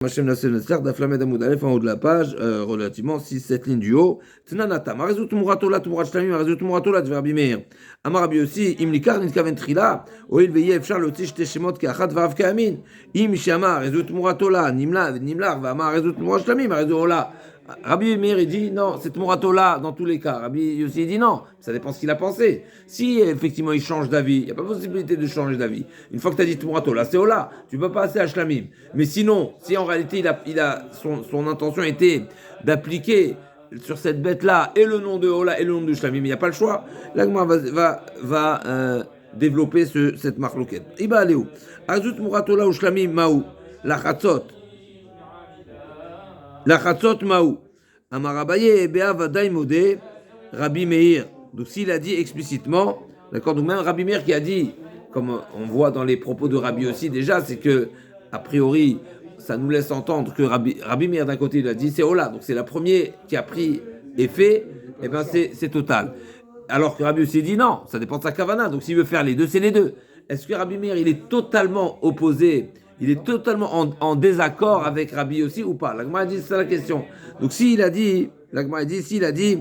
Machem Nassel Netzler, d'Aflamed Amoud Aleph en haut de la page, relativement 6-7 lignes du haut. Tnanata, Marezout Muratola, Tumurat Shlamim, Marezout Muratola, Dverbi Meir. Amarabi aussi, Imlikar, Nitkaven Trila, Oil Veye, Efchar, Lotish, Teshemot, Keachat, Vav Kamin. Im Shama, Marezout Muratola, Nimlar, Vama, Marezout Murat Shlamim, Marezout Ola. Rabbi Meir, il dit non, c'est Muratola dans tous les cas. Rabbi Yossi, il dit non, ça dépend ce qu'il a pensé. Si effectivement il change d'avis, il n'y a pas possibilité de changer d'avis. Une fois que tu as dit Muratola, c'est Ola, tu ne peux pas passer à Shlamim. Mais sinon, si en réalité son intention était d'appliquer sur cette bête-là et le nom de Ola et le nom de Shlamim, il n'y a pas le choix. L'Agma va développer cette marloquette. Il va aller où? Azout Muratola ou Shlamim Maou, la Chatzot. La Chatzot Maou. Amarabaye Bea Vadaï Modé, Rabbi Meir. Donc s'il a dit explicitement, d'accord, donc même Rabbi Meir qui a dit, comme on voit dans les propos de Rabbi aussi déjà, c'est que, a priori, ça nous laisse entendre que Rabbi Meir d'un côté il a dit c'est Ola, donc c'est la première qui a pris effet, et bien c'est total. Alors que Rabbi aussi dit non, ça dépend de sa kavana, donc s'il veut faire les deux, c'est les deux. Est-ce que Rabbi Meir il est totalement opposé? Il est totalement en désaccord avec Rabbi aussi ou pas? L'Agma a dit, c'est la question. Donc s'il a dit, l'Agma a dit,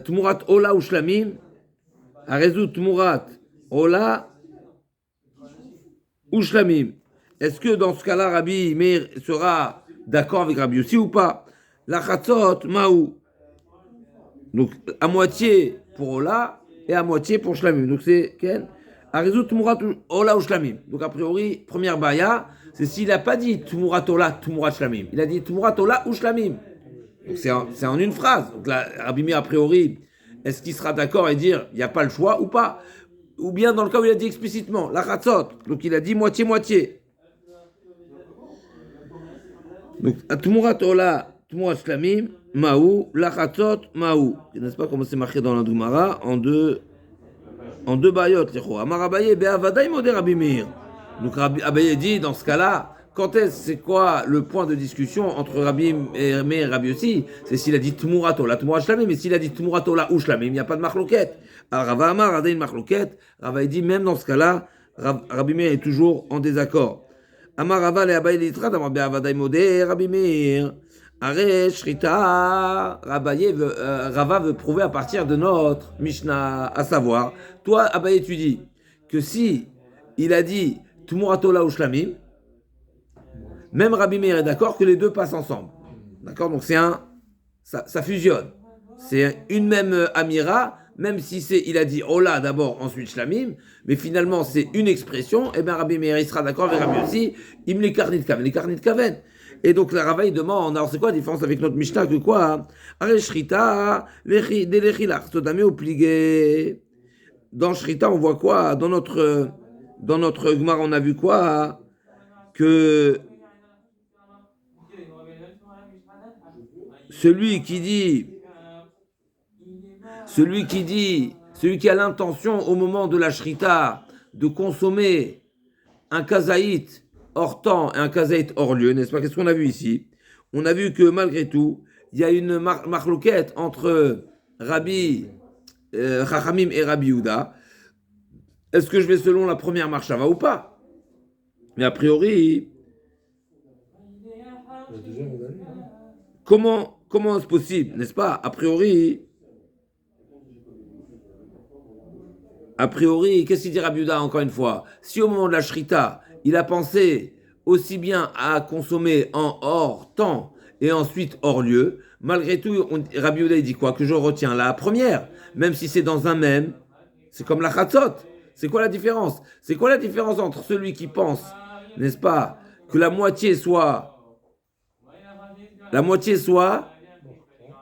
Tumurat Ola ou Shlamim, Arezou Tumurat Ola ou Shlamim. Est-ce que dans ce cas-là, Rabbi Meir sera d'accord avec Rabbi aussi ou pas? La Chatzot Maou. Donc à moitié pour Ola et à moitié pour Shlamim. Donc c'est Ken? Arezou Tumurat Ola ou Shlamim. Donc a priori, première baya, c'est s'il n'a pas dit Tumurat Ola, Tumurat Shlamim. Il a dit Tumurat Ola ou Shlamim. Donc c'est en une phrase. Donc là, Rabbi Meir, a priori, est-ce qu'il sera d'accord et dire il n'y a pas le choix ou pas? Ou bien dans le cas où il a dit explicitement, la Chatzot. Donc il a dit moitié-moitié. Donc Tumurat Ola, Tumurat Shlamim, Maou, la Chatzot, Maou. N'est-ce pas comment c'est marqué dans la Gemara en deux bayot, Amarabaye, Be'avadaï modé Rabbi Meir. Donc Rabbi Abaye dit, dans ce cas-là, c'est quoi le point de discussion entre Rabbi Meir et Rabbi Yossi? C'est s'il a dit Tmuratola, Tmurat Shlamim, mais s'il a dit Tmuratola ou Shlamim, il n'y a pas de marloquette. Alors Rava Amar a une marloquette. Rava dit, même dans ce cas-là, Rabbi Meir est toujours en désaccord. Amar Rava le Abaye l'itra, Amar Be'avadaï modé Rabbi Meir. Arrête, Shrita, Rava veut prouver à partir de notre Mishnah, à savoir, toi, Abaye, tu dis que si il a dit Tmuratola ou Shlamim, même Rabbi Meir est d'accord que les deux passent ensemble. D'accord? Donc ça fusionne. C'est une même Amira, même si il a dit Ola d'abord, ensuite Shlamim, mais finalement c'est une expression, et bien Rabbi Meir il sera d'accord avec Rabbi aussi, im les karnit kaven. Et donc la Rava il demande, alors c'est quoi la différence avec notre Mishnah que quoi? Arrête Shrita, des lechilach, todame ou pligé. Dans Shrita on voit quoi? Dans notre Gemara on a vu quoi? Que celui qui a l'intention au moment de la Shrita de consommer un kazaït hors temps et un kazaït hors lieu, n'est-ce pas? Qu'est-ce qu'on a vu ici? On a vu que malgré tout, il y a une marloquette entre Rabbi Chachamim et Rabbi Yehuda. Est-ce que je vais selon la première marchava ou pas? Mais a priori, comment est-ce possible, n'est-ce pas? A priori, qu'est-ce qu'il dit Rabbi Yehuda encore une fois? Si au moment de la Shrita, il a pensé aussi bien à consommer en hors temps et ensuite hors lieu, malgré tout, Rabbi Yehuda dit quoi? Que je retiens la première, même si c'est dans un même, c'est comme la chatzot. C'est quoi la différence? C'est quoi la différence entre celui qui pense, n'est-ce pas, que la moitié soit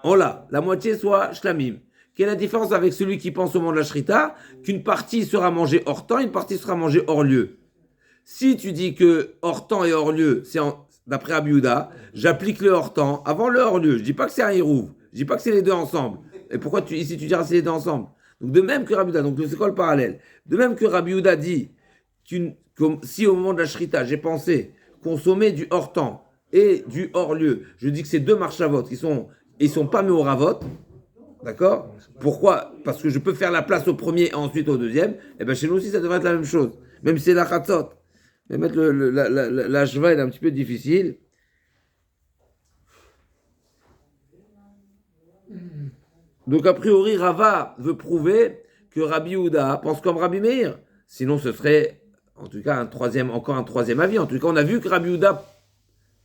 Ola, la moitié soit Shlamim? Quelle est la différence avec celui qui pense au moment de la Shrita, qu'une partie sera mangée hors temps, une partie sera mangée hors lieu? Si tu dis que hors temps et hors lieu, d'après Rabbi Yehuda, j'applique le hors temps avant le hors lieu. Je dis pas que c'est un hirouv, je dis pas que c'est les deux ensemble. Et pourquoi ici tu diras c'est les deux ensemble? Donc de même que Rabbi Yehuda, donc c'est quoi le parallèle? De même que Rabbi Yehuda dit si au moment de la Shrita, j'ai pensé consommer du hors temps et du hors lieu, je dis que c'est deux marchavot ils sont pas mis au ravot. D'accord? Pourquoi? Parce que je peux faire la place au premier et ensuite au deuxième. Et bien chez nous aussi, ça devrait être la même chose. Même si c'est la chatzot. Je vais mettre la cheval est un petit peu difficile. Donc, a priori, Rava veut prouver que Rabbi Yehuda pense comme Rabbi Meir. Sinon, ce serait, en tout cas, encore un troisième avis. En tout cas, on a vu que Rabbi Yehuda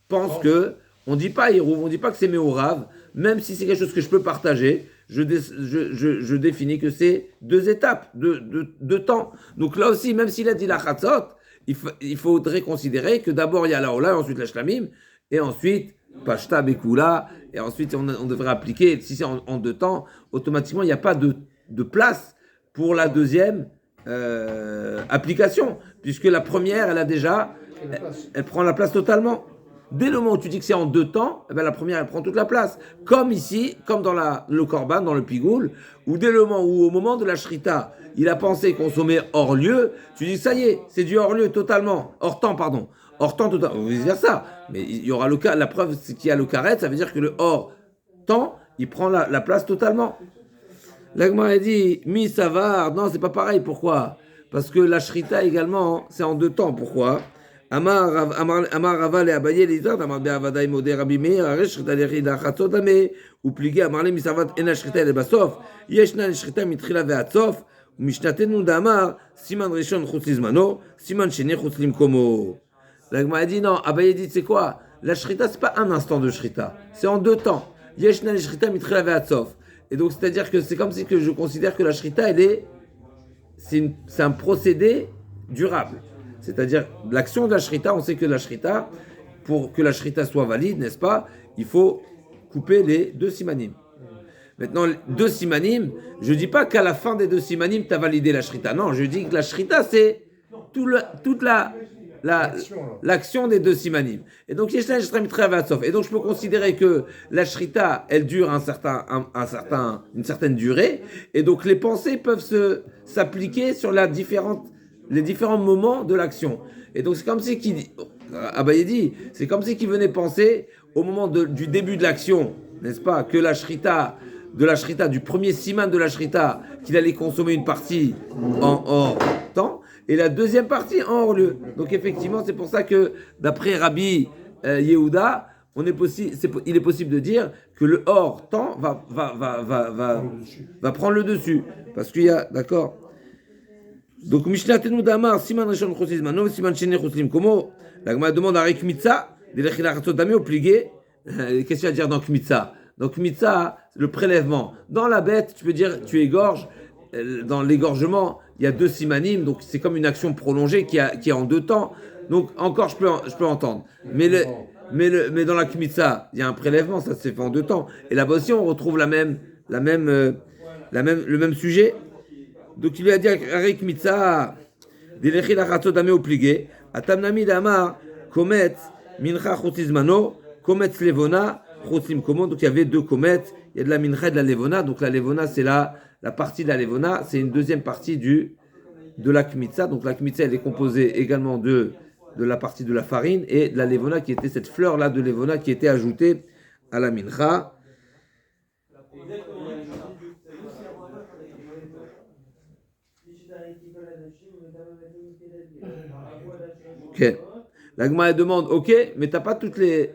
pense que, on ne dit pas Hérouv, on ne dit pas que c'est Méorav, même si c'est quelque chose que je peux partager, je définis que c'est deux étapes, deux temps. Donc là aussi, même s'il a dit la Chatzot, il faudrait considérer que d'abord il y a la Ola, ensuite la Shlamim, et ensuite Pashta Bekula, et ensuite on devrait appliquer, si c'est en deux temps, automatiquement il n'y a pas de place pour la deuxième application, puisque la première, elle prend la place totalement. Dès le moment où tu dis que c'est en deux temps, eh ben la première, elle prend toute la place. Comme ici, comme dans le Korban, dans le Pigoul, où dès le moment où, au moment de la Shrita, il a pensé consommer hors lieu, tu dis ça y est, c'est du hors lieu totalement, hors temps, pardon. Hors temps totalement, on va dire ça. Mais il y aura la preuve, c'est qu'il y a le karet, ça veut dire que le hors temps, il prend la place totalement. L'Agma a dit, mi savar, non, c'est pas pareil, pourquoi? Parce que la Shrita également, c'est en deux temps, pourquoi? Amar Rava le Abaye l'Izad, Amar Be'avadai Modé Rabbi Meir, Aresh Shrita l'Echida Chatzot Amé, ou plié Amar le Misavat Ena Shrita le Basof, Yeshna le Shrita Mitrila Ve'atsof, ou Mishnatenu d'Amar, Siman Rishon Chutz Lizmano, Siman Sheni Chutz Limkomo. L'Agma a dit non, Abaye dit c'est quoi? La Shrita, c'est pas un instant de Shrita, c'est en deux temps. Yeshna le Shrita Mitrila Ve'atsof. Et donc, c'est-à-dire que c'est comme si que je considère que la Shrita, c'est un procédé durable. C'est-à-dire, l'action de la Shrita, on sait que la Shrita, pour que la Shrita soit valide, n'est-ce pas, il faut couper les deux simanim. Maintenant, deux simanim, je ne dis pas qu'à la fin des deux simanim, tu as validé la Shrita. Non, je dis que la Shrita, c'est toute l'action des deux simanim. Et donc, et donc, je peux considérer que la Shrita, elle dure une certaine durée, et donc les pensées peuvent s'appliquer sur les différents moments de l'action. Et donc, c'est comme si Abaye dit, c'est comme si qu'il venait penser au moment du début de l'action, n'est-ce pas, que la Shrita, du premier siman de la Shrita, qu'il allait consommer une partie en hors temps, et la deuxième partie en hors lieu. Donc effectivement, c'est pour ça que d'après Rabbi Yehuda, il est possible de dire que le hors temps va prendre le dessus. Parce qu'il y a, d'accord. Donc Mishnatenu Damar, Siman Rishon Chutz Mano, Siman Sheni Chutz Limkomo. La Gemara demande à Kmitza, de l'Echila Chatzot Damé au plié. Qu'est-ce qu'il y a à dire dans Kmitza? Donc Kmitza, le prélèvement. Dans la bête, tu peux dire, tu égorges. Dans l'égorgement, il y a deux simanim, donc c'est comme une action prolongée qui est en deux temps. Donc encore, je peux entendre. Mais dans la Kmitza, il y a un prélèvement, ça se fait en deux temps. Et là-bas aussi, on retrouve le même sujet. Donc il lui a dit Arek Mitza, Dilechi la Chatzot Damé au plié, Atamnami Damar, Komet, Mincha Chotzizmano, Komet Levona, Chotzim Komo. Donc il y avait deux Komet, il y a de la Mincha et de la Levona. Donc la Levona, c'est la partie de la Levona, c'est une deuxième partie de la Kmitza. Donc la Kmitza, elle est composée également de la partie de la farine et de la Levona qui était cette fleur-là de Levona qui était ajoutée à la Mincha. Ok. La Gemara demande, ok, mais t'as pas toutes les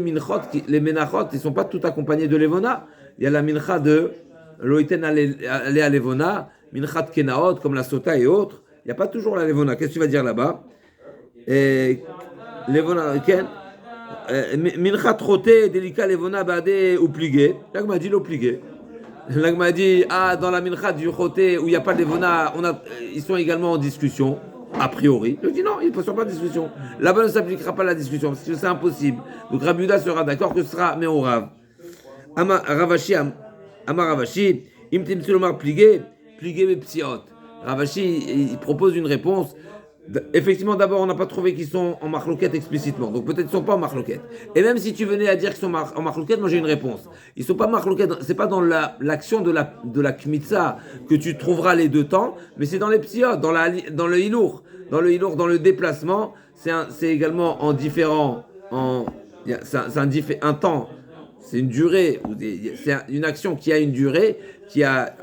minchot, les menachot, ils sont pas toutes accompagnées de levona. Il y a la mincha de loiten alea levona, minchat kenaot comme la sota et autres. Il n'y a pas toujours la levona. Qu'est-ce que tu vas dire là-bas? Levona, ken. Minchat roté, délicat levona badé ou pligué. La Gemara dit l'opligé. La Gemara dit, dans la mincha du roté où il n'y a pas de levona, ils sont également en discussion. A priori, il dit non, il ne sont pas de discussion. Là-bas ne s'appliquera pas la discussion, parce que c'est impossible. Donc Rabbi Yehuda sera d'accord que ce sera Meorav. Amar Ravashi, im timtsu lomar plié mes psiot. Ravashi, il propose une réponse. Effectivement, d'abord, on n'a pas trouvé qu'ils sont en marloquette explicitement. Donc peut-être qu'ils ne sont pas en marloquette. Et même si tu venais à dire qu'ils sont en marloquette, moi j'ai une réponse. Ils ne sont pas marloquette, c'est pas dans l'action de la kmitza que tu trouveras les deux temps, mais c'est dans les psiot, dans le hilour. Dans le hilour, dans le déplacement, c'est également en différent. C'est un temps, c'est une durée, c'est une action qui a une durée, qui a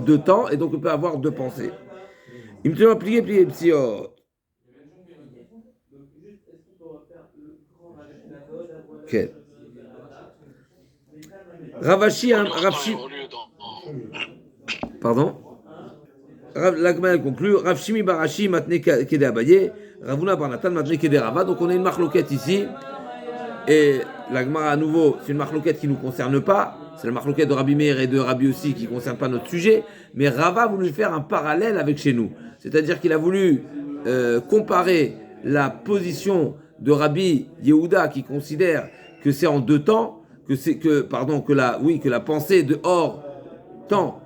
deux temps, et donc on peut avoir deux pensées. Il me tient plié psiot. Ok. Ravashi, pardon. L'Agma conclut. Rav Shimi Barashi matne kede Abaye, Ravuna Barnatan matne kede Rava. Donc on a une marloquette ici. Et l'Agma à nouveau, c'est une marloquette qui ne nous concerne pas. C'est la marloquette de Rabbi Meir et de Rabbi aussi qui ne concerne pas notre sujet. Mais Rava a voulu faire un parallèle avec chez nous. C'est-à-dire qu'il a voulu comparer la position de Rabbi Yehuda qui considère que c'est en deux temps, que la pensée de hors temps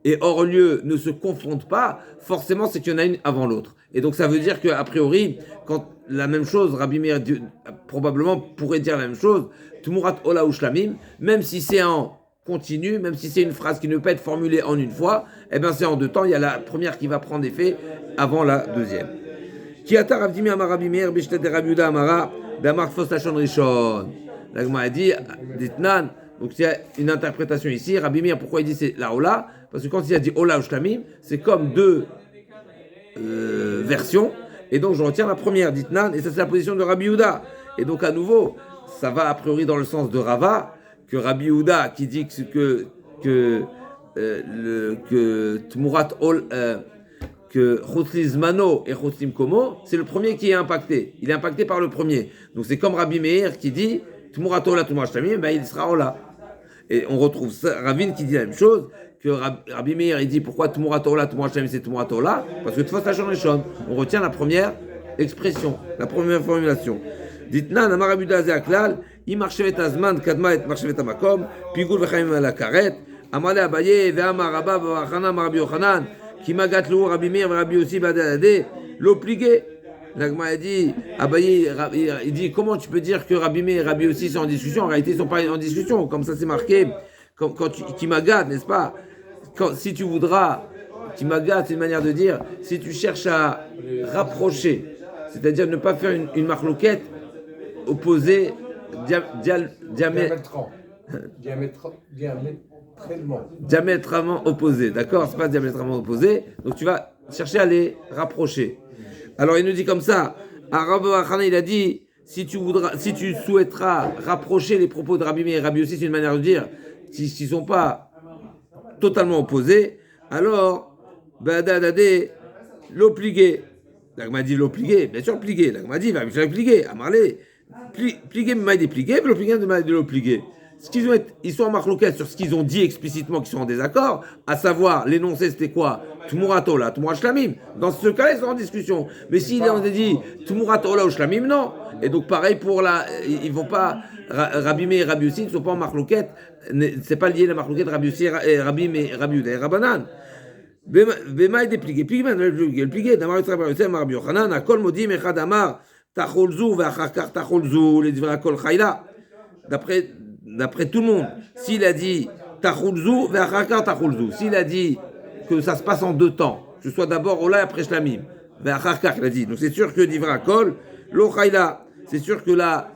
et hors lieu ne se confondent pas, forcément c'est qu'il y en a une avant l'autre. Et donc ça veut dire qu'a priori, quand la même chose, Rabbi Meir probablement pourrait dire la même chose, Tumurat Ola ou Shlamim, même si c'est en continu, même si c'est une phrase qui ne peut pas être formulée en une fois, eh bien c'est en deux temps, il y a la première qui va prendre effet avant la deuxième. Kiata Rav Dimi Amar Rabbi Meir Bishtet de Rabbi Yehuda Amara Damar Fos Lashon Rishon. L'Agma a dit Ditnan. Donc il y a une interprétation ici. Rabbi Meir, pourquoi il dit c'est la Ola? Parce que quand il a dit Ola ou Shlamim, c'est comme deux versions. Et donc je retiens la première, Ditnan, et ça c'est la position de Rabbi Yehuda. Et donc à nouveau, ça va a priori dans le sens de Rava, que Rabbi Yehuda qui dit que Tmurat Ol, que Chotliz Mano et Chotlim Komo, c'est le premier qui est impacté. Il est impacté par le premier. Donc c'est comme Rabbi Meir qui dit Tmurat Ola, Tmurat Shlamim, ben il sera Ola. Et on retrouve ça, Ravine qui dit la même chose, que Rabbi Meir il dit pourquoi Tmurat Ola, Tmurat Shlamim c'est Tmurat Ola, parce que Tfos Lashon Rishon, on retient la première expression, la première formulation. Ditnan, Amar Rabbi Yehuda Zeaklal, Imarchevet Azman, Kadma et Marchevet Amakom, Pigul Vechayim ala Karet, Amale Abaye, Ve'amar Rabba, Ve'achana, Rabbi Yochanan, Kimagatlu, Rabbi Meir, Rabbi Yossi, Badadade, l'obligé. L'Agma a dit, Abaye, il dit, comment tu peux dire que Rabbi Meir et Rabbi Yossi sont en discussion? En réalité, ils ne sont pas en discussion, comme ça c'est marqué, quand Kimagat, n'est-ce pas? Si tu voudras, Kimagat, c'est une manière de dire, si tu cherches à rapprocher, c'est-à-dire ne pas faire une marloquette opposée diamétralement opposée, d'accord? C'est pas diamétralement opposé, donc tu vas chercher à les rapprocher. Alors il nous dit comme ça, Rabbi Yochanan il a dit, si tu souhaiteras rapprocher les propos de Rabbi Meir et Rabbi Yossi, c'est une manière de dire, s'ils ne sont pas totalement opposés, alors, Badadade, l'obligé. L'Agma dit l'obligé, bien sûr plié. L'Agma dit, va me plier, à marler. Plié, mais déplié, mais l'obligé de l'obligé. Ils sont en marloquette sur ce qu'ils ont dit explicitement, qu'ils sont en désaccord, à savoir, l'énoncé c'était quoi? Tmurat Ola, Tmurat Shlamim. Dans ce cas-là, ils sont en discussion. Mais s'il est dit Tmurat Ola ou Shlamim, non. Et donc pareil pour ils vont pas, Rabbi Meir et Rabbi Yossi ne sont pas en marloquette, c'est pas lié la marloquette Rabbi Yossi et Rabbi Yehuda et Rabbanan. Bema est déplié, plié, d'Amar Yitzhak Rabbi Yochanan, Akol Modim Echad Amar, Tacholzu, Ve'achakar Tacholzu, les Divra Kol Chayla. D'après tout le monde, s'il a dit Tacholzu, Ve'achakar Tacholzu, s'il a dit que ça se passe en deux temps, que ce soit d'abord Ola et après Shlamim, Ve'achakar, il a dit. Donc c'est sûr que Divra Kol, Lo Chayla, c'est sûr que la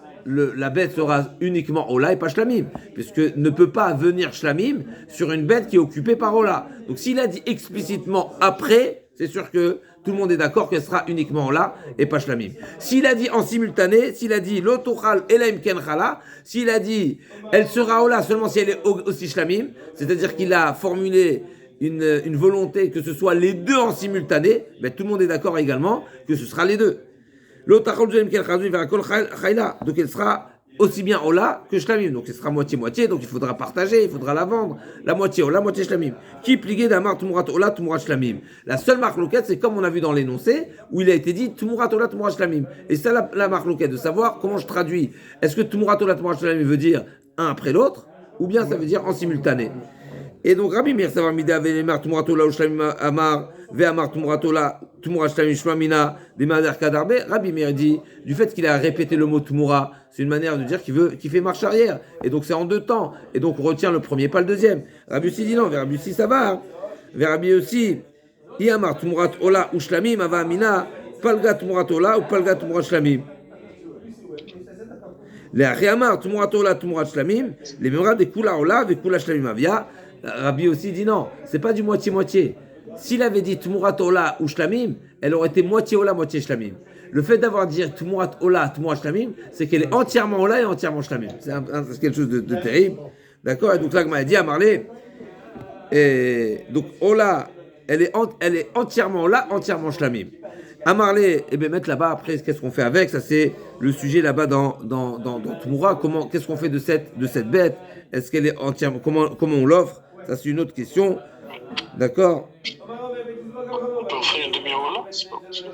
bête sera uniquement Ola et pas Shlamim, puisque ne peut pas venir Shlamim sur une bête qui est occupée par Ola. Donc s'il a dit explicitement après, c'est sûr que tout le monde est d'accord qu'elle sera uniquement Ola et pas Shlamim. S'il a dit en simultané, s'il a dit Lotochal Elaim Ken Chala, s'il a dit elle sera Ola seulement si elle est aussi Shlamim, c'est-à-dire qu'il a formulé une volonté que ce soit les deux en simultané, mais tout le monde est d'accord également que ce sera les deux. Donc elle sera aussi bien Ola que Shlamim. Donc ce sera moitié-moitié, donc il faudra partager, il faudra la vendre. La moitié Ola, moitié Shlamim. Qui plié d'Amar Tumurat Ola, Tumurat Shlamim. La seule marloquette, c'est comme on a vu dans l'énoncé, où il a été dit Tumurat Ola, Tumurat Shlamim. Et c'est la marloquette, de savoir comment je traduis. Est-ce que Tumurat Ola, Tumurat Shlamim veut dire un après l'autre, ou bien ça veut dire en simultané. Et donc Rabbi Meir savoir mida ve'emar Tumurat Ola ou Shlamim Amar ve'amar Tumurat Ola Tumurat Shlamim Shlamina des Mader Kadarbe. Rabbi Meir dit du fait qu'il a répété le mot Tumura, c'est une manière de dire qu'il fait marche arrière. Et donc c'est en deux temps. Et donc on retient le premier, pas le deuxième. Rabbi Yossi dit non, vers Rabbi Yossi ça va. Vers Rabbi Yossi, Iamar Tumurat Ola ou Shlamim ava amina palga Tumurat Ola ou palga Tumurat Shlamim. Les Achiamar Tumurat Ola Tumurat Shlamim, les mêmes des Kula Ola et Kula Shlamim avia. Rabbi aussi dit non, c'est pas du moitié-moitié. S'il avait dit Tmurat Ola ou Shlamim, elle aurait été moitié Ola, moitié Shlamim. Le fait d'avoir dit Tumurat Ola, Tumurat Shlamim, c'est qu'elle est entièrement Ola et entièrement Shlamim. C'est quelque chose de terrible. D'accord? Et donc là, Gma a dit à Marley, et donc Ola, elle est entièrement Ola, entièrement Shlamim. À Marley, et bien mettre là-bas, après, qu'est-ce qu'on fait avec? Ça, c'est le sujet là-bas dans Tumura. Qu'est-ce qu'on fait de cette bête? Est-ce qu'elle est entièrement, comment on l'offre? Ça, c'est une autre question. D'accord? On peut offrir une demi-heure là, c'est pas possible.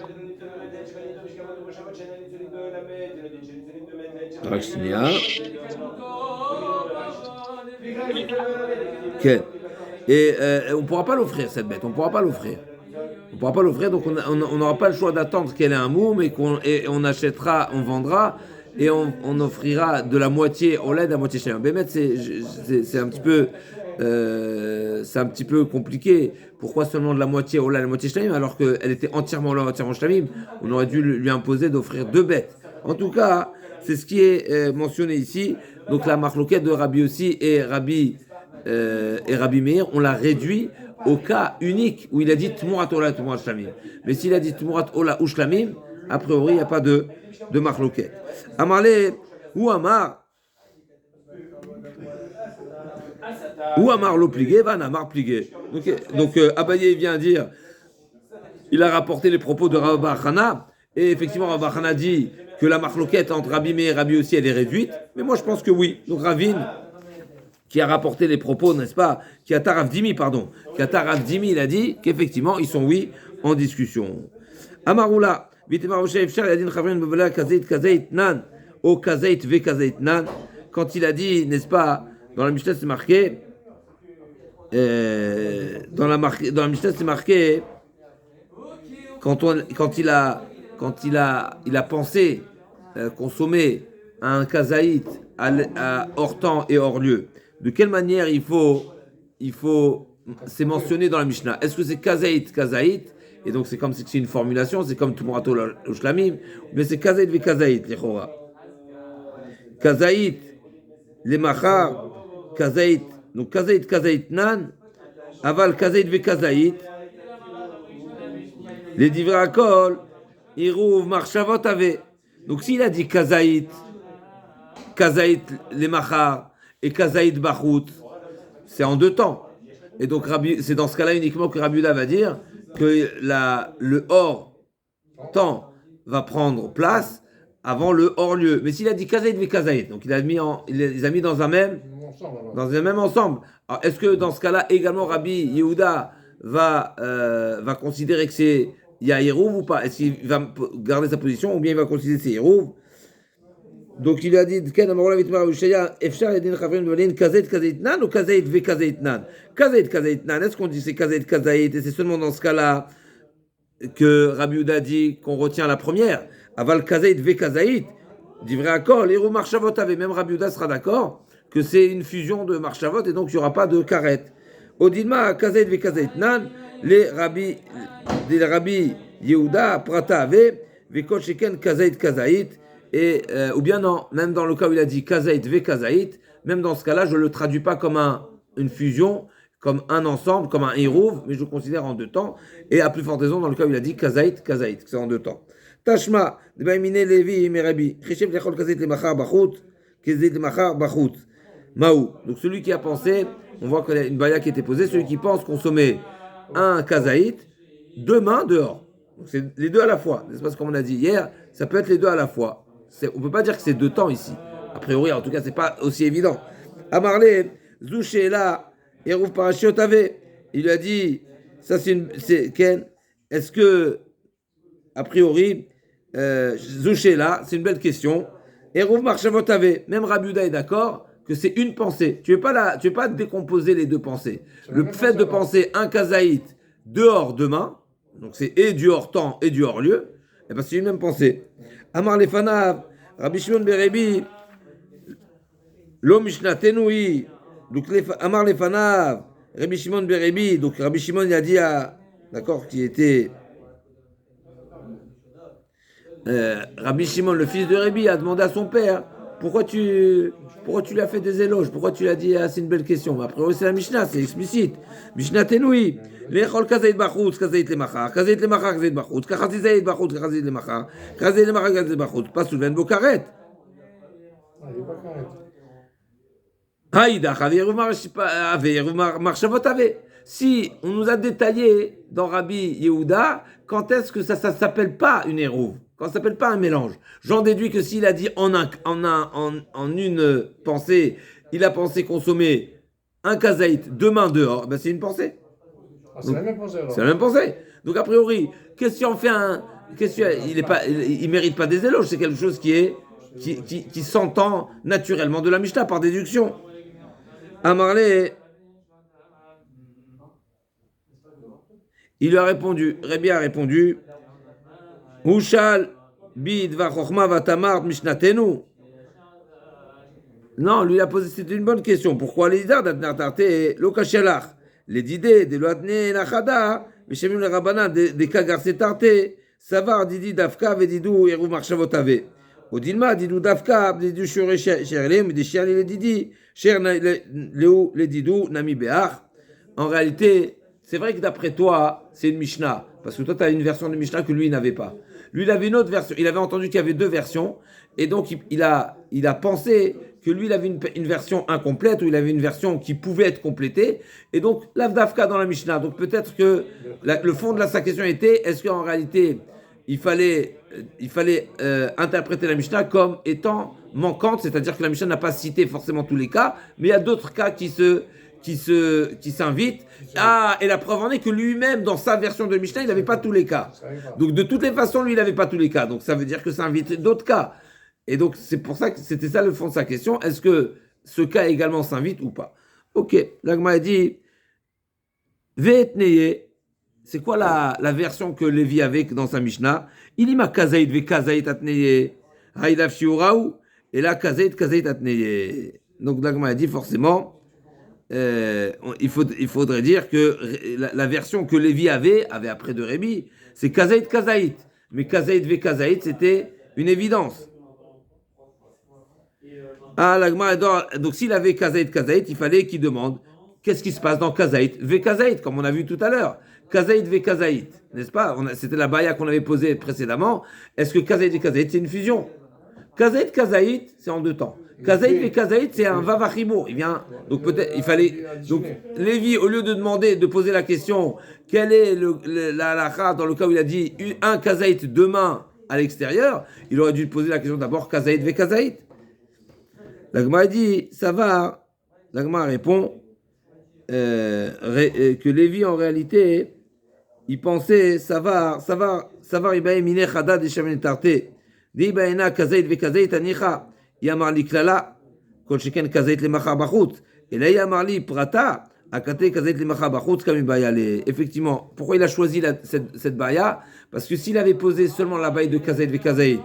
רק שנייה. כן. Et on ne pourra pas l'offrir, cette bête. On ne pourra pas l'offrir. On ne pourra pas l'offrir, donc on n'aura pas le choix d'attendre qu'elle ait un moum et on achètera, on vendra et on offrira de la moitié au lait, de la moitié chez un. Bémet, c'est un petit peu compliqué. Pourquoi seulement de la moitié au lait, de la moitié shlamim, alors qu'elle était entièrement au lait, entièrement shlamim? On aurait dû lui imposer d'offrir 2 bêtes. En tout cas, c'est ce qui est mentionné ici. Donc la marloquette de Rabbi aussi et Rabbi Meir, on l'a réduit au cas unique où il a dit Tmurat Ola, Tmurat Shlamim. Mais s'il a dit Tmurat Ola ou Shlamim, a priori, il n'y a pas de marloquette. Amarle ou Amar lo pligué, van Amar pligué. Donc Abaye vient dire, il a rapporté les propos de Rabbi Hana, et effectivement Rabbi Hana dit que la marloquette entre Rabbi Meir et Rabbi aussi elle est réduite, mais moi je pense que oui. Donc Ravine, qui a rapporté les propos, n'est-ce pas, Kiatar Avdimi, il a dit qu'effectivement ils sont oui en discussion. Amaroula, quand il a dit, n'est-ce pas, dans la Mishnah c'est marqué, dans la Mishnah c'est marqué, quand il a pensé consommer un kazaït hors temps et hors lieu, de quelle manière il faut c'est mentionné dans la Mishnah. Est-ce que c'est kazaït, et donc c'est comme si c'est une formulation, c'est comme Tumurato ou Shlamim, mais c'est kazaït ve kazaït, les chora. Kazaït, les machar, kazaït, donc kazaït nan, aval kazaït ve kazaït, les divrakol, irouv marchavot ave. Donc s'il a dit kazaït les machar et kazaït bachut, c'est en 2 temps. Et donc c'est dans ce cas-là uniquement que Rabbi Yehuda va dire que le hors temps va prendre place avant le hors lieu. Mais s'il a dit kazaït ve kazaït, donc il les a mis dans un même ensemble. Alors est-ce que dans ce cas-là également Rabbi Yehuda va considérer que il y a Hérouv ou pas? Est-ce qu'il va garder sa position ou bien il va considérer que c'est Hérouv? Donc il a dit Ken Amarola Vitmar Ushaya Efshar Yadin Chavrim Dvalin Kazait Nan ou Kazait ve Kazait Nan. Kazait Nan, est-ce qu'on dit c'est Kazait et c'est seulement dans ce cas-là que Rabbi Yehuda dit qu'on retient la première? Aval Kazait ve Kazait, dit vrai accord, les roues Marchavot avaient, même Rabbi Yehuda sera d'accord que c'est une fusion de Marchavot et donc il n'y aura pas de karet. Odilma Kazait ve Kazait Nan, les Rabbi Yehuda Prata ave ve Kosheken Kazait Kazait. Et, ou bien non, même dans le cas où il a dit kazaït ve kazaït, même dans ce cas-là, je ne le traduis pas comme une fusion, comme un ensemble, comme un hérouv, mais je le considère en 2 temps. Et à plus forte raison, dans le cas où il a dit kazaït, que c'est en 2 temps. Tashma, de baimine levi merabi, chishem lechol kazaït le machar bachut, kazaït le machar bachut. Maou. Donc celui qui a pensé, on voit qu'il y a une baya qui était posée, celui qui pense consommer un kazaït, demain dehors. Donc c'est les 2 à la fois. C'est pas comme on a dit hier, ça peut être les 2 à la fois. On ne peut pas dire que c'est 2 temps ici. A priori, en tout cas, ce n'est pas aussi évident. Amarle, Zouchéla, Erouf Parashiotave, il lui a dit, ça c'est Ken, est-ce que, a priori, Zouchéla, c'est une belle question, Erouf Marchavotave, même Rabbi Yehuda est d'accord que c'est une pensée. Tu ne veux pas décomposer les 2 pensées. Le fait de penser un kazaït dehors demain, donc c'est et du hors temps et du hors lieu, et ben c'est une même pensée. Amar lefanav, Rabbi Shimon Berebi, lo mishnatenoui, donc Amar lefanav, Rabbi Shimon Berebi, donc Rabbi Shimon il a dit d'accord, qui était Rabbi Shimon, le fils de Rebi, a demandé à son père pourquoi tu lui as fait des éloges? Pourquoi tu lui as dit, ah, c'est une belle question? Mais après, c'est la Mishnah, c'est explicite. Mishnah Tenoui. L'echol kazait bachutz, kazait le machar, kazait bachutz, kachazit bachutz, kachazit le machar, kazait bachutz, pas sous le vent karet. Haïda, si on nous a détaillé dans Rabbi Yehuda, quand est-ce que ça s'appelle pas une érouve, quand ça s'appelle pas un mélange. J'en déduis que s'il a dit en une pensée, il a pensé consommer un kazaït, deux mains dehors, ben c'est une pensée. C'est la même pensée alors. C'est la même pensée. Donc a priori, qu'est-ce qu'il en fait il mérite pas des éloges, c'est quelque chose qui s'entend naturellement de la Mishnah par déduction. Amarlé, il lui a répondu, Rabbi a répondu, Hushal bid va chokhma va tamar mishnatenu. Non, lui a posé, c'était une bonne question. Pourquoi les idar d'atnar tarte lo kashelach les didé de loatne nachada mishemim le rabana de kagar se tarte savar didi dafka vedidou eruv marchavotave. Odilma didou dafka didou shure sherlem de sherli le didi sher le didou nami beach. En réalité, c'est vrai que d'après toi, c'est une Mishnah. Parce que toi, tu as une version de Mishnah que lui, il n'avait pas. Lui, il avait une autre version. Il avait entendu qu'il y avait deux versions. Et donc, il a pensé que lui, il avait une version incomplète ou il avait une version qui pouvait être complétée. Et donc, l'avdafka dans la Mishnah. Donc, peut-être que le fond de sa question était, est-ce qu'en réalité, il fallait interpréter la Mishnah comme étant manquante, c'est-à-dire que la Mishnah n'a pas cité forcément tous les cas, mais il y a d'autres cas qui s'invitent. Ah, et la preuve en est que lui-même, dans sa version de Mishnah, il n'avait pas tous les cas. Donc, de toutes les façons, lui, il n'avait pas tous les cas. Donc, ça veut dire que ça invite d'autres cas. Et donc, c'est pour ça que c'était ça le fond de sa question. Est-ce que ce cas également s'invite ou pas? Ok, l'Agma a dit, Ve'etneye, c'est quoi la version que Lévi avait dans sa Mishnah? Il y a kazaït ve kazaït atneye, haïdaf shiuraou, et là, kazaït atneye. Donc, l'Agma a dit forcément, il faudrait dire que la version que Lévi avait après de Rébi, c'est kazaït. Mais kazaït ve kazaït, c'était une évidence. Ah, l'Agma, donc s'il avait kazaït, il fallait qu'il demande qu'est-ce qui se passe dans kazaït ve kazaït, comme on a vu tout à l'heure. Kazaït ve kazaït, n'est-ce pas? C'était la baya qu'on avait posée précédemment. Est-ce que kazaït ve kazaït, c'est une fusion? Kazaït, c'est en deux temps. Kazaït ve kazaït, c'est un vavachimo. Il vient, donc peut-être, il fallait, donc Lévi, au lieu de poser la question, quelle est la halakha dans le cas où il a dit un kazaït, deux mains à l'extérieur, il aurait dû poser la question d'abord kazaït ve kazaït. L'Agma a dit, ça va. L'Agma répond que Lévi, en réalité, il pensait, ça va, ibae mine chada de shamen tarte, di ibaena kazaït ve kazaït anicha, yamar li klala, kol sheken kazaït le machar bachut, et là yamar li prata, akate kazaït le machar bachut, comme ibaya le. Effectivement, pourquoi il a choisi cette baya? Parce que s'il avait posé seulement la baille de kazaït ve kazaït,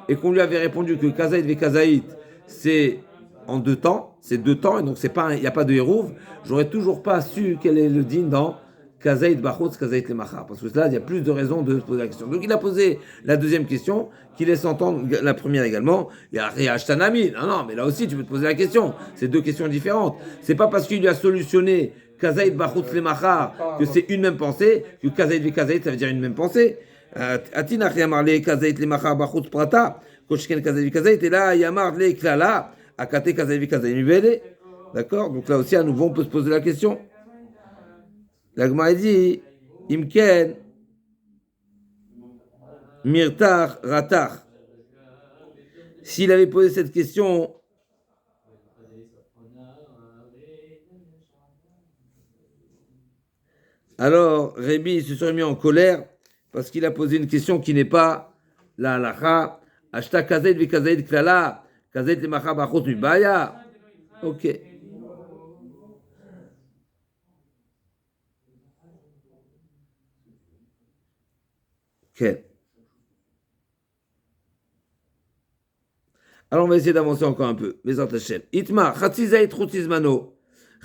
et qu'on lui avait répondu que kazaït ve kazaït, c'est en deux temps, et donc il n'y a pas de hérouve, j'aurais toujours pas su quel est le din dans kazaït bachutz, kazaït le machar, parce que là, il y a plus de raisons de se poser la question. Donc il a posé la deuxième question, qui laisse entendre la première également, il y a Ashtanami, non, mais là aussi tu peux te poser la question, c'est deux questions différentes. C'est pas parce qu'il lui a solutionné kazaït bachutz le machar que c'est une même pensée, que kazaït ve kazaït, ça veut dire une même pensée. Atina yamarle kazaït le machar bachutz prata, koshken kazaït ve kazaït, et là yamarle klala, akate kazaït ve kazaït mivele. D'accord? Donc là aussi, à nouveau, on peut se poser la question. L'Agma dit, Imken, Mirtar, Ratar. S'il avait posé cette question, alors Rébi se serait mis en colère parce qu'il a posé une question qui n'est pas la halakha. Ashta kazaït ve kazaït klala, kazaït le machar bachut mibaya. Ok. Alors on va essayer d'avancer encore un peu. Mais Itma, Chatzi Zaït Routizmano,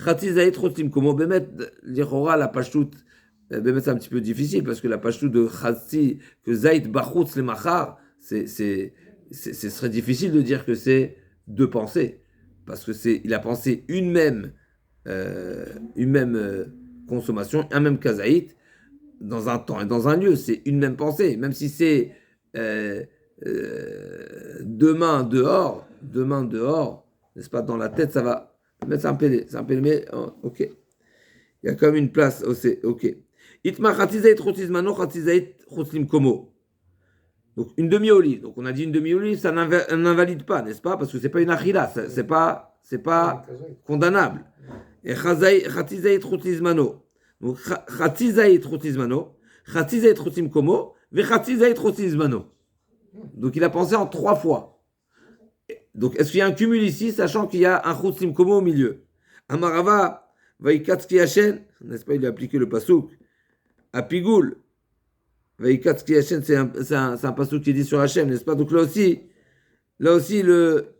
Chatzi Zaït Routimkomo, Bemet, l'Ichora, la Pashtout, Bemet c'est un petit peu difficile parce que la Pashtout de Chatzi, que Zaït Bachutz le Machar, ce serait difficile de dire que c'est deux pensées, parce que il a pensé une même consommation, un même kazaït, dans un temps et dans un lieu. C'est une même pensée, même si c'est euh, deux mains dehors, n'est-ce pas, dans la tête, ça va. Mais c'est un peu, mais ok. Il y a quand même une place, ok. Itma chatizait chotizmano, chatizait chotlim komo. Donc une demi-olive. Donc on a dit une demi-olive, ça n'invalide pas, n'est-ce pas? Parce que c'est pas une achila, c'est pas condamnable. Et chatizait chotizmano. Donc chatizait chotizmano, chatizait chotim komo, ve chatizait chotizmano. Donc il a pensé en 3 fois. Donc est-ce qu'il y a un cumul ici, sachant qu'il y a un chotim komo au milieu? Amarava vaikatski Hashem, n'est-ce pas? Il a appliqué le pasouk. À Pigoul, vaikatski Hashem, c'est un pasouk qui dit sur Hashem, n'est-ce pas? Donc là aussi le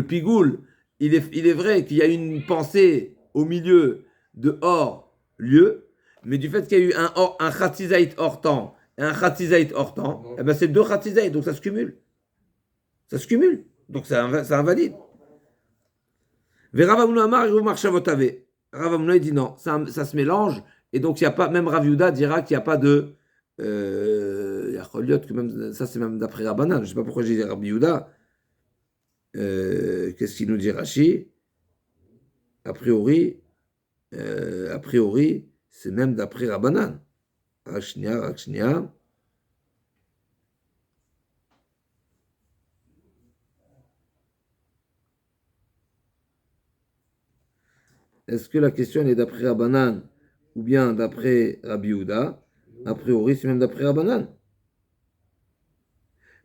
Pigoul, il est vrai qu'il y a une pensée au milieu de hors lieu, mais du fait qu'il y a eu un Khatizait hors temps et un Khatizait hors temps, eh ben c'est deux Khatizait, donc ça se cumule. Ça se cumule, donc ça invalide. Veravamuna Amar, Marchavotave. Ravamuna, il dit non, ça se mélange, et donc il n'y a pas, même Rav Yehuda dira qu'il n'y a pas de. Il y a Choliot, que même, ça c'est même d'après Rabbanan, je ne sais pas pourquoi j'ai dit Rav Yehuda. Qu'est-ce qu'il nous dit Rashi? A priori, c'est même d'après Rabbanan. Rakshnia. Est-ce que la question est d'après Rabbanan ou bien d'après Rabbi Yehuda? A priori, c'est même d'après Rabbanan.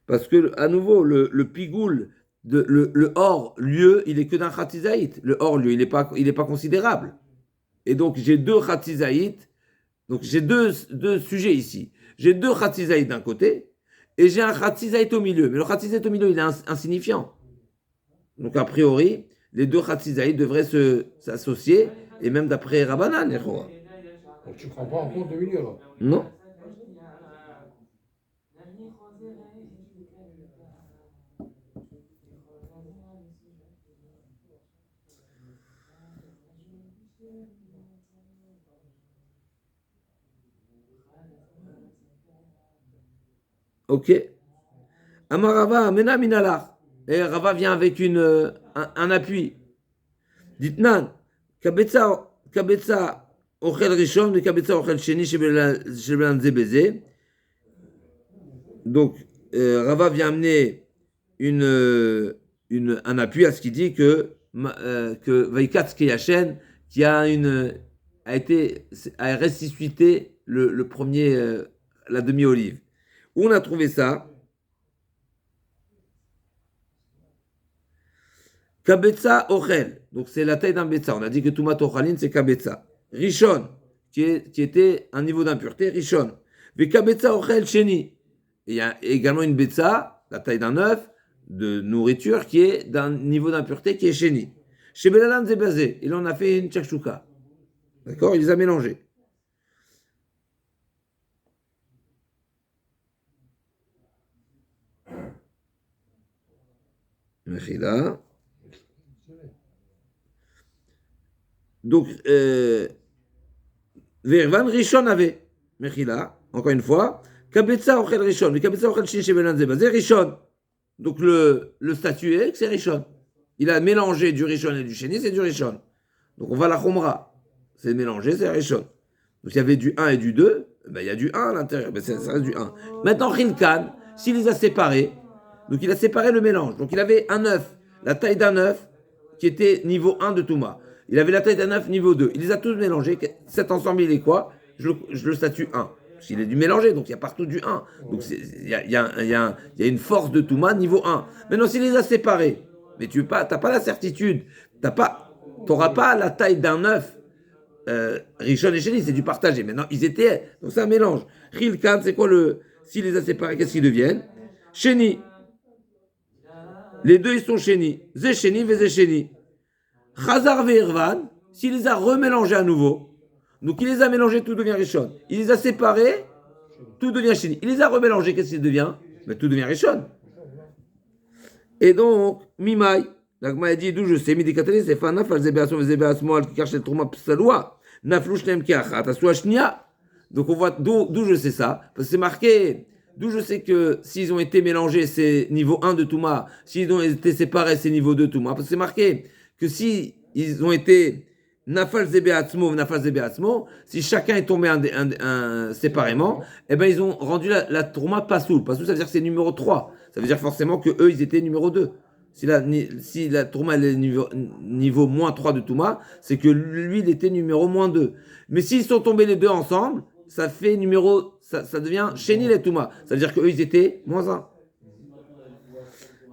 Parce que, à nouveau, le pigoul, le hors lieu, il est que d'un khatizaït. Le hors lieu, il n'est pas considérable. Et donc, j'ai deux khatizaït. Donc, j'ai deux sujets ici. J'ai deux khatizaït d'un côté et j'ai un khatizaït au milieu. Mais le khatizaït au milieu, il est insignifiant. Donc, a priori, les deux khatizaït devraient s'associer, et même d'après Rabbanan, les Chora. Donc tu ne prends pas en compte le milieu là. Non. Ok. Amarava, mena minala. Et Rava vient avec un appui. Dites-nan, kabetza ochel rishon, et kabetza ochel sheni, shebelan zebeze. Donc, Rava vient amener un appui à ce qu'il dit que Vaikatz Keyashen, qui a ressuscité le premier, la demi-olive. Où on a trouvé ça? Kabetza Ochel, donc c'est la taille d'un betza. On a dit que Tumat Ochalin c'est Kabetza. Rishon, qui était un niveau d'impureté, Rishon. Mais Kabetza Ochel Sheni. Il y a également une betza, la taille d'un œuf, de nourriture, qui est d'un niveau d'impureté qui est Sheni. Chez Belalan Zebazé, il en a fait une tchakshuka. D'accord? Il les a mélangés. Mechila. Donc, Vervan Rishon avait, Mechila, encore une fois, Kabetza Ochel Rishon, mais Kabetza Ochel Shin Shebelan Zebazé, Rishon. Donc, le statut est que c'est Rishon. Il a mélangé du Rishon et du Sheni, c'est du Rishon. Donc, on va la Khomra. C'est mélangé, c'est Rishon. Donc, il y avait du 1 et du 2, ben, il y a du 1 à l'intérieur, ben, ça reste du 1. Maintenant, Khilkan, s'il les a séparés, donc il a séparé le mélange. Donc, il avait un œuf, la taille d'un œuf, qui était niveau 1 de Touma. Il avait la taille d'un œuf niveau 2. Il les a tous mélangés. Cet ensemble, il est quoi? Je le statue 1. Parce qu'il est du mélangé, donc il y a partout du 1. Donc il y a une force de Touma niveau 1. Maintenant, s'il les a séparés, mais tu n'as pas la certitude, tu n'auras pas la taille d'un œuf. Rishon et Sheni, c'est du partagé. Maintenant, ils étaient. Donc c'est un mélange. Chilkan, c'est quoi s'il les a séparés, qu'est-ce qu'ils deviennent? Sheni. Les deux, ils sont Sheni. Zé Sheni, Vé Zé Sheni. Chazar Ve'irvan, s'il les a remélangés à nouveau, donc il les a mélangés, tout devient Rishon. Il les a séparés, tout devient Sheni. Il les a remélangés, qu'est-ce qu'il devient? Mais tout devient Rishon. Et donc, Mimai, l'agma a dit d'où je sais, Midi Katani, c'est Fanaf, al Zébeasmo, al Kikar Shel Trouma Psaloua, Naflouch Nem Kiachat, Asua Shnia. Donc on voit d'où je sais ça, parce que c'est marqué, d'où je sais que s'ils ont été mélangés, c'est niveau 1 de Touma, s'ils ont été séparés, c'est niveau 2 de Touma, parce que c'est marqué que si ils ont été Nafal Zébeatzmo, Nafal Zébeatzmo, si chacun est tombé séparément, eh ben ils ont rendu la Trouma Pasoul. Pasoul, ça veut dire que c'est numéro 3. Ça veut dire forcément que eux ils étaient numéro 2. Si la Touma est niveau moins 3 de Touma, c'est que lui il était numéro moins 2. Mais s'ils sont tombés les deux ensemble, ça fait ça devient Chéni les Touma. Ça veut dire qu'eux ils étaient moins 1.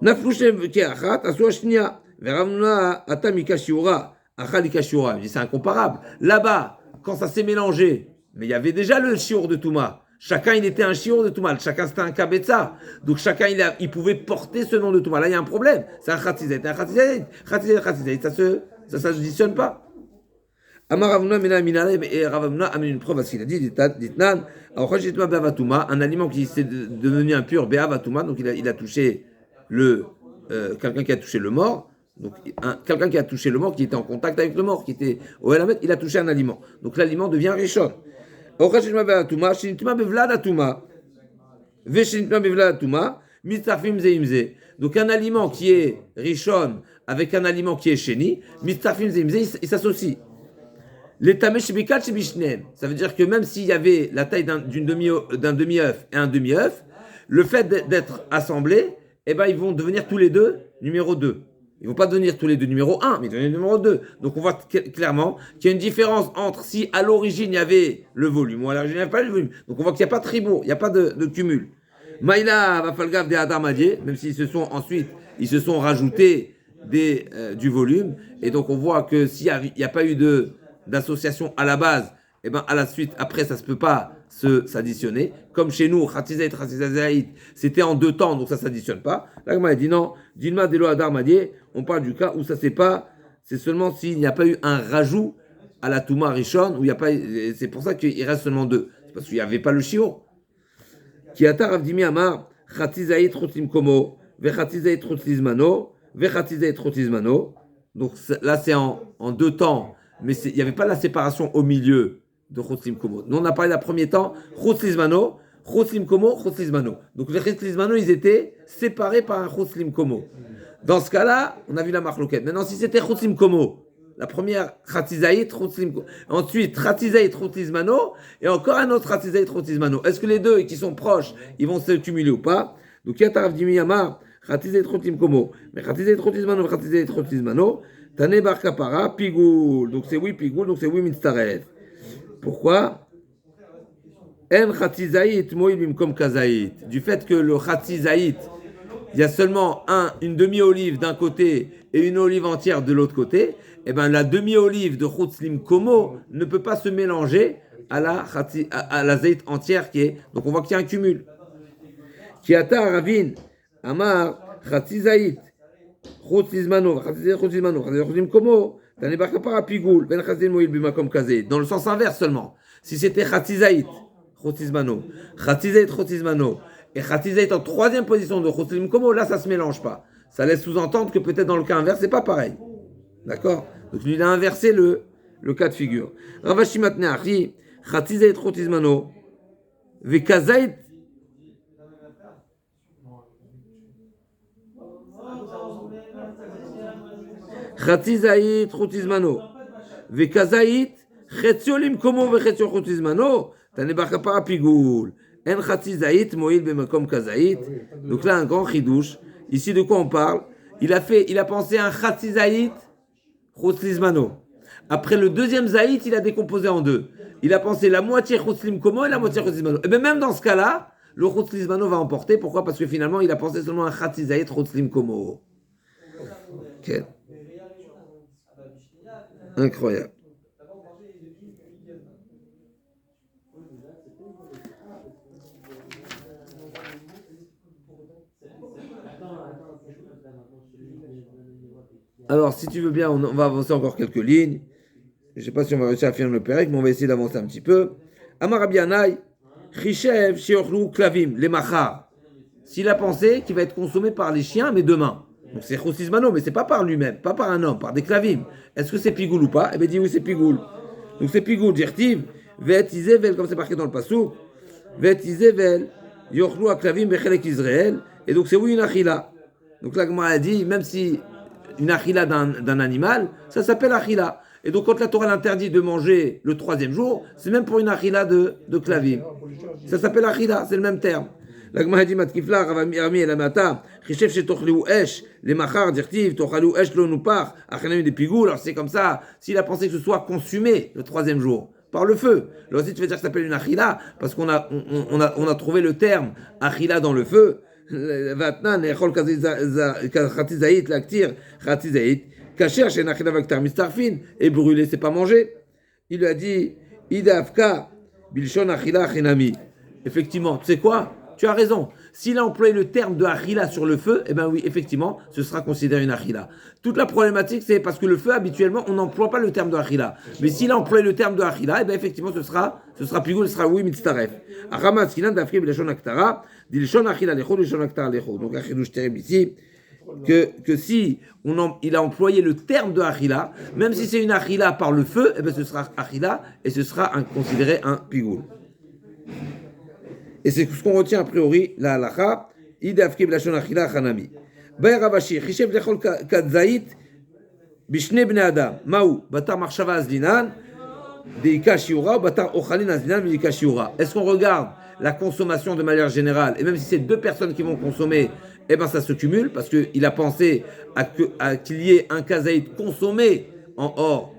Naflouchem Keachat, Asua Shnia, Veramna Atamika Shiura. C'est incomparable. Là-bas, quand ça s'est mélangé, mais il y avait déjà le chiour de Touma. Chacun, il était un chiour de Touma. Chacun, c'était un kabetza. Donc, chacun, il pouvait porter ce nom de Touma. Là, il y a un problème. C'est un khatizet. Ça s'additionne pas. Amar Ravuna Mena Minare et Ravuna amène une preuve à ce qu'il a dit. Ditnan, un aliment qui s'est devenu impur, Be'avatuma, donc il a touché quelqu'un qui a touché le mort. Donc, quelqu'un qui a touché le mort, qui était en contact avec le mort, qui était au Elamet, il a touché un aliment. Donc, l'aliment devient rishon. Donc, un aliment qui est rishon avec un aliment qui est sheni, il s'associe. Ça veut dire que même s'il y avait la taille d'un demi-œuf et un demi-œuf, le fait d'être assemblés, eh ben, ils vont devenir tous les deux numéro 2. Ils ne vont pas devenir tous les deux numéro 1, mais ils vont devenir numéro 2. Donc on voit clairement qu'il y a une différence entre si à l'origine il y avait le volume ou à l'origine il n'y avait pas le volume. Donc on voit qu'il n'y a pas de tribo, il n'y a pas de cumul. Maïla va falgav des Adarmadier, même s'ils se sont rajoutés du volume. Et donc on voit que s'il n'y a pas eu d'association à la base, et ben à la suite, après ça ne peut pas s'additionner. Comme chez nous, Khatizait, c'était en 2 temps, donc ça ne s'additionne pas. Là, il dit non, Dilma Delo Adar Madier, on parle du cas où ça c'est seulement s'il n'y a pas eu un rajout à la Touma Rishon, où il n'y a pas, c'est pour ça qu'il reste seulement 2. C'est parce qu'il n'y avait pas le Shiur. Qui atar Avdimi Amar, Khatizait Rotim Komo, Vechatizait Rotizmano, Vechatizait Rotizmano. Donc là, c'est en 2 temps, mais il n'y avait pas la séparation au milieu de Chotlim Komo. Nous, on a parlé d'un premier temps, Chotlizmano, Chotlim Komo, Chotlizmano. Donc les Chotlizmano, ils étaient séparés par un Chotlim Komo. Dans ce cas-là, on a vu la marloquette. Maintenant, si c'était Chotlim Komo, la première Khatizaït, Chotlim Komo, ensuite Khatizaït, Chotlizmano, et encore un autre Khatizaït, Chotlizmano. Est-ce que les deux qui sont proches, ils vont se cumuler ou pas? Donc, Yataraf Dimiyama, Khatizaït, Chotlim Komo, mais Khatizaït, Chotlizmano, Khatizaït, Chotlizmano, Tane Bar Kapara, Pigoul. Donc c'est oui, Pigoul, donc c'est oui, Mitzaref. Pourquoi? En Khatizaït, Moïbim comme Kazaït. Du fait que le Khatizaït, il y a seulement une demi-olive d'un côté et une olive entière de l'autre côté, et bien la demi-olive de Chotzlim Komo ne peut pas se mélanger à la zaït entière qui est. Donc on voit qu'il y a un cumul. Kiata Ravin, Amar, Khatizaït, Chotzlizmano, Chotzlizmano, Chotzlim Komo. Dans le sens inverse seulement. Si c'était Khatizaït, Chotizmano, Khatizaït, Chotizmano, et Khatizaït en 3e position de Chotizm Komo, là ça ne se mélange pas. Ça laisse sous-entendre que peut-être dans le cas inverse, c'est pas pareil. D'accord? Donc il a inversé le cas de figure. Ravashi Matneachi, Khatizaït, Chotizmano, Vekazaït. Khatizaït, Chotizmano, Vekazaït, Chetiolim Komo, Vechetio Chotizmano, Tanebarka Parapigoul, En Khatizaït, Moïl Bemakom Kazaït. Donc là, un grand chidouche. Ici, de quoi on parle? Il a pensé à un Khatizaït, Chotizmano. Après le deuxième Zaït, il a décomposé en 2. Il a pensé la moitié Chotizm Komo et la moitié Chotizmano. Et bien même dans ce cas-là, le Chotizmano va emporter. Pourquoi? Parce que finalement, il a pensé seulement à un Khatizaït, Chotizm Komo. Ok. Incroyable. Alors, si tu veux bien, on va avancer encore quelques lignes. Je ne sais pas si on va réussir à finir le Pérec, mais on va essayer d'avancer un petit peu. Amar Rabbi Yannai, Chishev, Sheochlu, Klavim, les Machar. S'il a pensé qu'il va être consommé par les chiens, mais demain. Donc c'est Chosizmano, mais c'est pas par lui-même, pas par un homme, par des clavim. Est-ce que c'est pigoul ou pas? Eh bien, il dit oui, c'est pigoul. Donc c'est pigoul, Dirtiv, Ve'et Izevel, comme c'est marqué dans le Passouk, Ve'et Izevel, Yochlu Aklavim Bechelek Israël, et donc c'est oui une achila. Donc la Gemara a dit, même si une achila d'un animal, ça s'appelle achila. Et donc quand la Torah l'interdit de manger le troisième jour, c'est même pour une achila de clavim. Ça s'appelle achila, c'est le même terme. La Gemara dit Matkifla, Ravami el Amata, Chichef Shetochliu Esh, les Machar, Dirtiv, Tochaliu Esh lo Nupar, Achanam des Pigoul. Alors c'est comme ça, s'il a pensé que ce soit consumé le troisième jour, par le feu. Là aussi tu veux dire que ça s'appelle une achila, parce qu'on a trouvé le terme achila dans le feu. Vatnan, Echol Khatizait, Laktir, Khatizait, Kacher, chez Nachila Vaktar, Mistarfin, et brûler, c'est pas manger. Il lui a dit, Idafka, Bilshon Achila Chinami. Effectivement, tu sais quoi? Tu as raison. S'il a employé le terme de achila sur le feu, eh bien oui, effectivement, ce sera considéré une achila. Toute la problématique, c'est parce que le feu, habituellement, on n'emploie pas le terme de achila. Mais s'il a employé le terme de achila, eh bien effectivement, ce sera pigoul, ce sera oui, mitztaref. Achamat, skinan, dafri, bilashon aktara, dilshon achila lecho, dilshon aktara lecho. Donc, achidouche terrible ici, que si il a employé le terme de achila, même si c'est une achila par le feu, eh bien ce sera achila et ce sera considéré un pigoul. Et c'est ce qu'on retient a priori, la halacha, idafke b'lashon achila chanami. Bayer Ravashi, chishev lechol katzait b'shnei bnei adam. Maou, batar marshava azlinan, deika shiura, batar ochalin azlinan, deika shiura. Est-ce qu'on regarde la consommation de manière générale, et même si c'est deux personnes qui vont consommer, eh ben ça se cumule, parce qu'il a pensé qu'il y ait un kazaït consommé en hors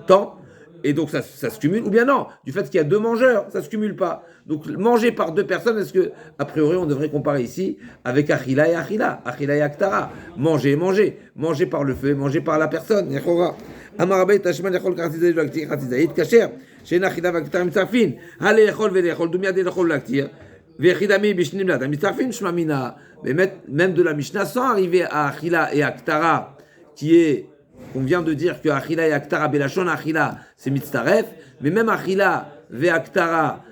temps, et donc ça se cumule, ou bien non, du fait qu'il y a deux mangeurs, ça ne se cumule pas. Donc manger par deux personnes, est-ce que, a priori, on devrait comparer ici avec achila et aktara, manger, manger par le feu, manger par la personne, yechora. Amarabei tashman yechol karatizayit laktir karatizayit kasher, she'en achila v'aktar mitzarfin, hale yechol ve'yechol, dumiyade yechol laktir, ve'echidami b'shnim lada mitzarfin shmamina. Mais même de la Mishnah, sans arriver à achila et aktara, qu'on vient de dire que achila et aktara, belachon achila, c'est mitzaref, mais même achila ve'aktara,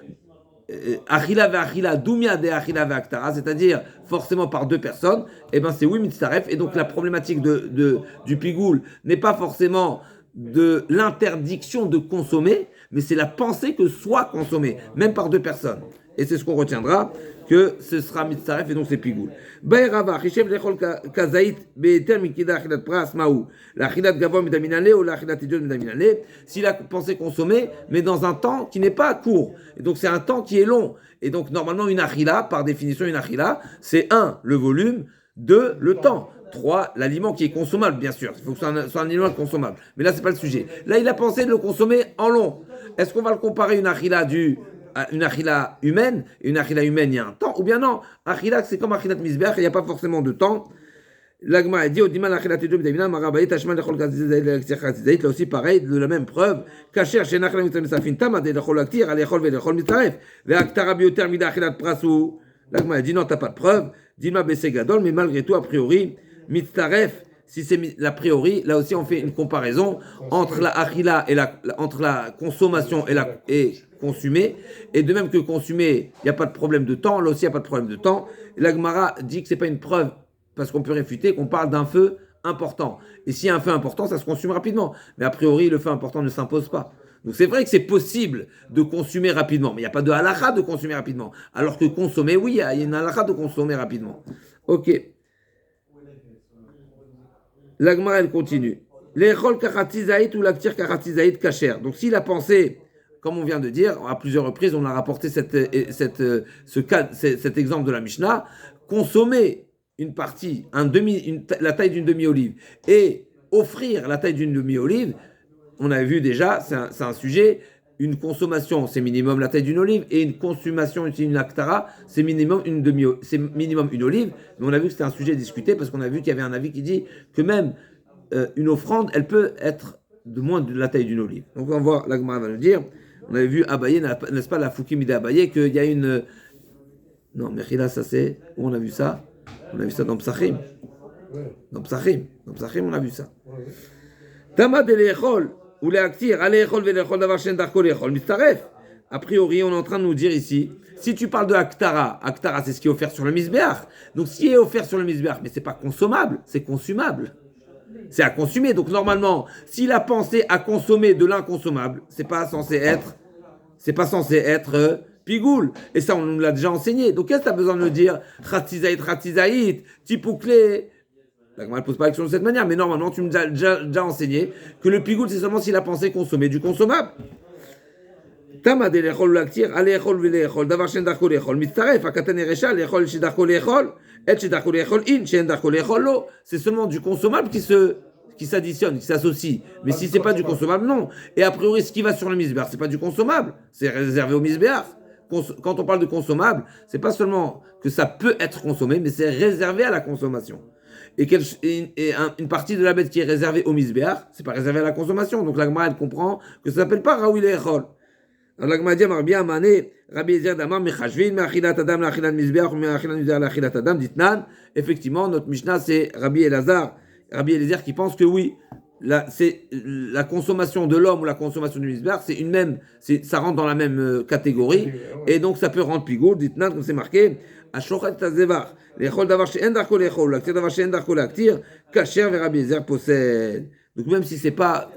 achila ve'achila, dumia de achila ve'aktara, c'est-à-dire forcément par deux personnes, et ben c'est oui mitzaref, et donc la problématique du pigoul n'est pas forcément de l'interdiction de consommer, mais c'est la pensée que soit consommé, même par deux personnes. Et c'est ce qu'on retiendra, que ce sera mitzaref, et donc c'est pigoul. Bayrava, chishev lechol kazaït, be'eter mikida achilat pras maou, l'achilat gavoa midaminale ou l'achilat idiot midaminale, s'il a pensé consommer, mais dans un temps qui n'est pas court. Et donc c'est un temps qui est long. Et donc normalement une achila, par définition une achila, c'est 1, le volume, 2, le temps. 3, l'aliment qui est consommable, bien sûr. Il faut que ce soit un aliment consommable. Mais là, c'est pas le sujet. Là, il a pensé de le consommer en long. Est-ce qu'on va le comparer une achila une achila humaine, et une achila humaine, il y a un temps, ou bien non, achila, c'est comme achilat misbeach, il n'y a pas forcément de temps. L'agma a dit, au diman achilat tejum davina, marabayit, hashman lechol katzizait, là aussi pareil, de la même preuve, kacher, shen achila mitzarefin, tamad, lechol aktir, alechol velechol mitzaref, ve'aktara bioter mida achilat prasou. L'agma a dit, non, t'as pas de preuve, dilma bese gadol, mais malgré tout, a priori, mitzaref, si c'est l'a priori, là aussi on fait une comparaison entre la achila et entre la consommation et consommer, et de même que consommer, il n'y a pas de problème de temps, là aussi il n'y a pas de problème de temps. Et la Gemara dit que c'est pas une preuve, parce qu'on peut réfuter qu'on parle d'un feu important. Et s'il y a un feu important, ça se consomme rapidement. Mais a priori, le feu important ne s'impose pas. Donc c'est vrai que c'est possible de consommer rapidement, mais il n'y a pas de halakha de consommer rapidement. Alors que consommer, oui, il y a une halakha de consommer rapidement. Ok. L'agma, elle continue. L'échol karatizaït ou l'actir karatizaït kacher. Donc s'il a pensé, comme on vient de dire, à plusieurs reprises, on a rapporté cet exemple de la Mishnah, consommer une partie, la taille d'une demi-olive, et offrir la taille d'une demi-olive, on avait vu déjà, c'est un sujet, une consommation, c'est minimum la taille d'une olive, et une consommation, une aktara, c'est minimum une olive. Mais on a vu que c'était un sujet discuté, parce qu'on a vu qu'il y avait un avis qui dit que même une offrande, elle peut être de moins de la taille d'une olive. Donc on va voir, la Gemara va nous dire, on avait vu Abaye, n'est-ce pas, la Foukim de Abaye, qu'il y a une... Non, Mechila, ça c'est... Où on a vu ça? On a vu ça dans Psachim. Dans Psachim, on a vu ça. Tama de l'echol, ou l'éaktir, allez echol ve l'echol d'avoir chen d'arko l'echol, mistaref. a priori, on est en train de nous dire ici, si tu parles de Aktara, Aktara c'est ce qui est offert sur le Misbeach. Donc ce qui est offert sur le Misbeach, mais c'est pas consommable, c'est consumable. C'est à consommer. Donc normalement, s'il a pensé à consommer de l'inconsommable, c'est pas censé être pigoul. Et ça, on nous l'a déjà enseigné. Donc qu'est-ce que tu as besoin de me dire? Khatzizaït, tipouklé. La Gemara ne pose pas la question de cette manière, mais normalement, tu nous as déjà enseigné que le pigoul, c'est seulement s'il a pensé consommer du consommable. Tama de l'échol l'actir, à l'échol l'échol, d'avoir chen d'arco l'échol, mitzaref, à katane recha, l'échol chez d'arco l'échol, et chez d'arco l'échol in, chen d'arco l'échol lo. C'est seulement du consommable qui s'additionne, qui s'associe. Mais si c'est pas du consommable, non. Et a priori, ce qui va sur le misbeach, c'est pas du consommable, c'est réservé au misbeach. Quand on parle de consommable, c'est pas seulement que ça peut être consommé, mais c'est réservé à la consommation. Et une partie de la bête qui est réservée au misbeach, c'est pas réservé à la consommation. Donc la Gemara, elle comprend que ça s'appelle pas raoui l'échol. Alors la Gemara dit, bien mané, Rabbi Eliezer d'Amar mechashvin me'achilat adam la'achilat misbeach ou me'achilat misbeach la'achilat adam ditnan. Effectivement, notre Mishnah c'est Rabbi Eliezer qui pense que oui, c'est la consommation de l'homme ou la consommation du misbeach, ça rentre dans la même catégorie, et donc ça peut rendre pigour. Ditnan, comme c'est marqué, ashochat tazevar, l'échol d'avar she'en darko l'échol, l'actir d'avar she'en darko l'actir, kacher ve Rabbi Eliezer possède. Donc même si c'est pas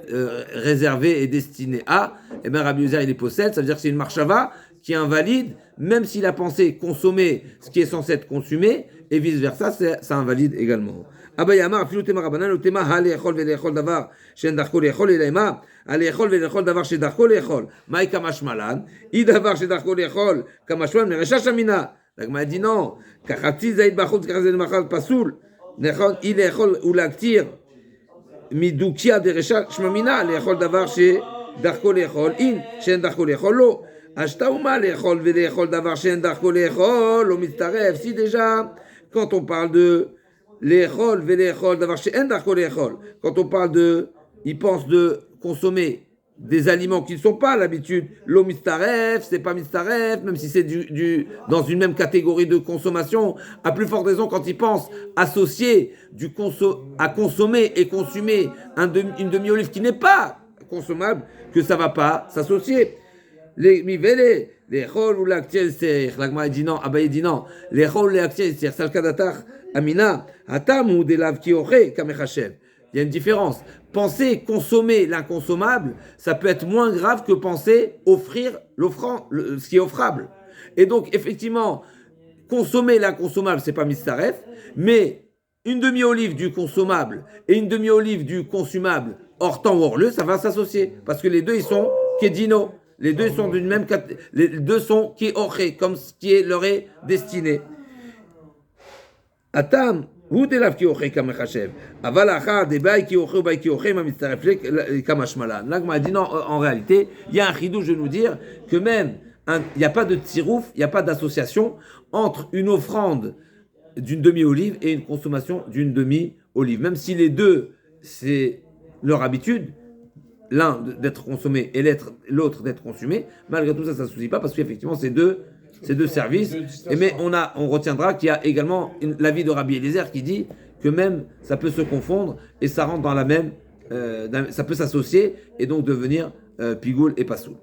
réservé et destiné à, eh bien Rabbi Eliezer il les possède, ça veut dire que c'est une marshava qui invalide, même s'il a pensé consommer ce qui est censé être consumé, et vice versa, ça invalide également. Abayama, afilu tema rabanan, le tema ha le'echol ve le'echol davar she'en darko le'echol, et l'aima, ha le'echol ve le'echol davar she'en darko le'echol, maï kamashmalan, i davar she'en darko le'echol, kamashmalan, mais recha shamina. La Gemara dit non, kachati zaïd bachot karazen machal pasoul, i le'echol ou l'actir, מדוקיה דרשה שממינה לאכול דבר שדרכו לאכול אין שאין דרכו לאכול לא אז אתה ומה לאכול ולאכול דבר שאין דרכו לאכול לא מצטרף si déjà quand on parle de לאכול ולאכול דבר שאין דרכו לאכול quand on parle de il pense de consommer des aliments qui ne sont pas à l'habitude, l'eau mistaref, c'est pas mistaref, même si c'est dans une même catégorie de consommation, à plus forte raison quand il pense associer à consommer et consumer une demi-olive qui n'est pas consommable, que ça va pas s'associer. Les mivele, les chol ou l'actiel serich, l'agma dit non, Abaye dit non, les chol ou l'actiel serich, salkadatar, amina, hatam ou delav ki oche, kamechachev. Il y a une différence. Penser consommer l'inconsommable, ça peut être moins grave que penser offrir ce qui est offrable. Et donc, effectivement, consommer l'inconsommable, c'est pas mistaref, mais une demi-olive du consommable et une demi-olive du consumable, hors temps ou hors lieu, ça va s'associer. Parce que les deux, ils sont kedino. Les deux sont d'une même catégorie. Les deux sont qui oré, comme ce qui leur est destiné. Atam. הוא דלאו כי אוכל כמחשב, אבל אחר דבאי כי אוכל ובאי כי אוכל, מה מצטרף כמה שמלן. Là, on dit non, en réalité, il y a un chidouche de nous dire que même, il n'y a pas de tsirouf, il n'y a pas d'association entre une offrande d'une demi-olive et une consommation d'une demi-olive. Même si les deux, c'est leur habitude, l'un d'être consommé et l'autre d'être consumé, malgré tout ça, ça ne se soucie pas parce qu'effectivement, ces deux services, mais on retiendra qu'il y a également l'avis de Rabbi Eliezer qui dit que même ça peut se confondre et ça rentre dans la même, ça peut s'associer et donc devenir pigoul et pasoul.